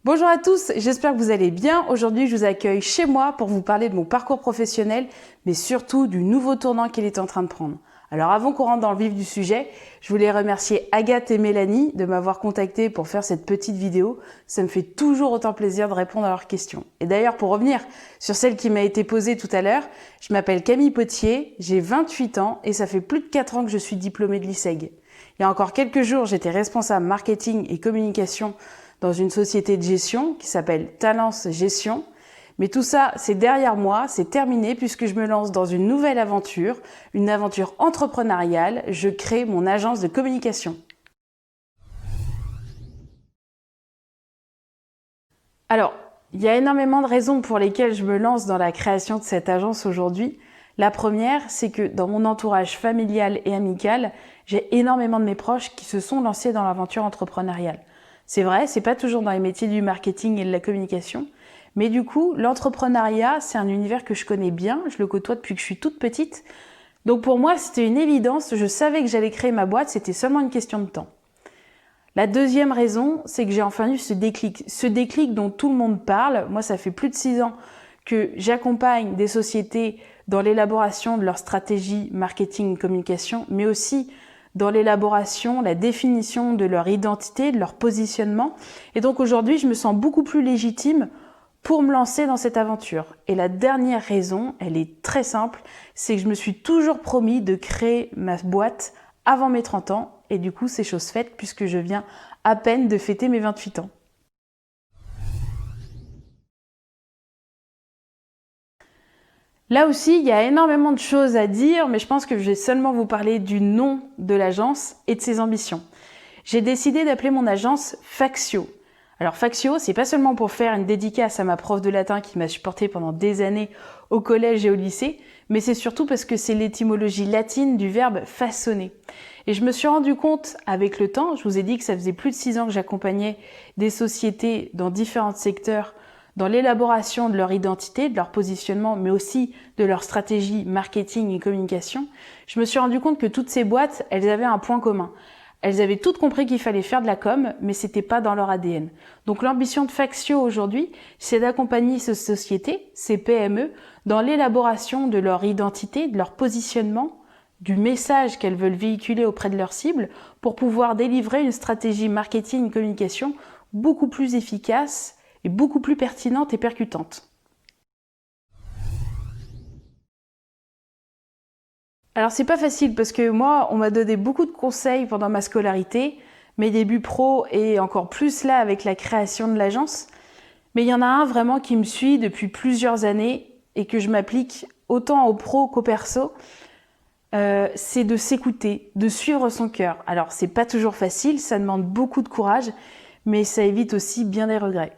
Bonjour à tous, j'espère que vous allez bien. Aujourd'hui, je vous accueille chez moi pour vous parler de mon parcours professionnel, mais surtout du nouveau tournant qu'il est en train de prendre. Alors avant qu'on rentre dans le vif du sujet, je voulais remercier Agathe et Mélanie de m'avoir contacté pour faire cette petite vidéo. Ça me fait toujours autant plaisir de répondre à leurs questions. Et d'ailleurs, pour revenir sur celle qui m'a été posée tout à l'heure, je m'appelle Camille Potier, j'ai 28 ans et ça fait plus de 4 ans que je suis diplômée de l'ISEG. Il y a encore quelques jours, j'étais responsable marketing et communication dans une société de gestion qui s'appelle Talence Gestion. Mais tout ça, c'est derrière moi, c'est terminé puisque je me lance dans une nouvelle aventure, une aventure entrepreneuriale. Je crée mon agence de communication. Alors, il y a énormément de raisons pour lesquelles je me lance dans la création de cette agence aujourd'hui. La première, c'est que dans mon entourage familial et amical, j'ai énormément de mes proches qui se sont lancés dans l'aventure entrepreneuriale. C'est vrai, c'est pas toujours dans les métiers du marketing et de la communication, mais du coup, l'entrepreneuriat, c'est un univers que je connais bien, je le côtoie depuis que je suis toute petite. Donc pour moi, c'était une évidence, je savais que j'allais créer ma boîte, c'était seulement une question de temps. La deuxième raison, c'est que j'ai enfin eu ce déclic dont tout le monde parle. Moi, ça fait plus de 6 ans que j'accompagne des sociétés dans l'élaboration de leur stratégie marketing et communication, mais aussi dans l'élaboration, la définition de leur identité, de leur positionnement. Et donc aujourd'hui, je me sens beaucoup plus légitime pour me lancer dans cette aventure. Et la dernière raison, elle est très simple, c'est que je me suis toujours promis de créer ma boîte avant mes 30 ans. Et du coup, c'est chose faite puisque je viens à peine de fêter mes 28 ans. Là aussi, il y a énormément de choses à dire, mais je pense que je vais seulement vous parler du nom de l'agence et de ses ambitions. J'ai décidé d'appeler mon agence Factio. Alors Factio, c'est pas seulement pour faire une dédicace à ma prof de latin qui m'a supportée pendant des années au collège et au lycée, mais c'est surtout parce que c'est l'étymologie latine du verbe façonner. Et je me suis rendu compte avec le temps, je vous ai dit que ça faisait plus de 6 ans que j'accompagnais des sociétés dans différents secteurs dans l'élaboration de leur identité, de leur positionnement, mais aussi de leur stratégie marketing et communication. Je me suis rendu compte que toutes ces boîtes, elles avaient un point commun. Elles avaient toutes compris qu'il fallait faire de la com, mais c'était pas dans leur ADN. Donc l'ambition de Factio aujourd'hui, c'est d'accompagner ces sociétés, ces PME, dans l'élaboration de leur identité, de leur positionnement, du message qu'elles veulent véhiculer auprès de leurs cibles pour pouvoir délivrer une stratégie marketing et communication beaucoup plus efficace et beaucoup plus pertinente et percutante. Alors c'est pas facile parce que moi, on m'a donné beaucoup de conseils pendant ma scolarité, mes débuts pro et encore plus là avec la création de l'agence. Mais il y en a un vraiment qui me suit depuis plusieurs années et que je m'applique autant au pro qu'au perso. C'est de s'écouter, de suivre son cœur. Alors c'est pas toujours facile, ça demande beaucoup de courage, mais ça évite aussi bien des regrets.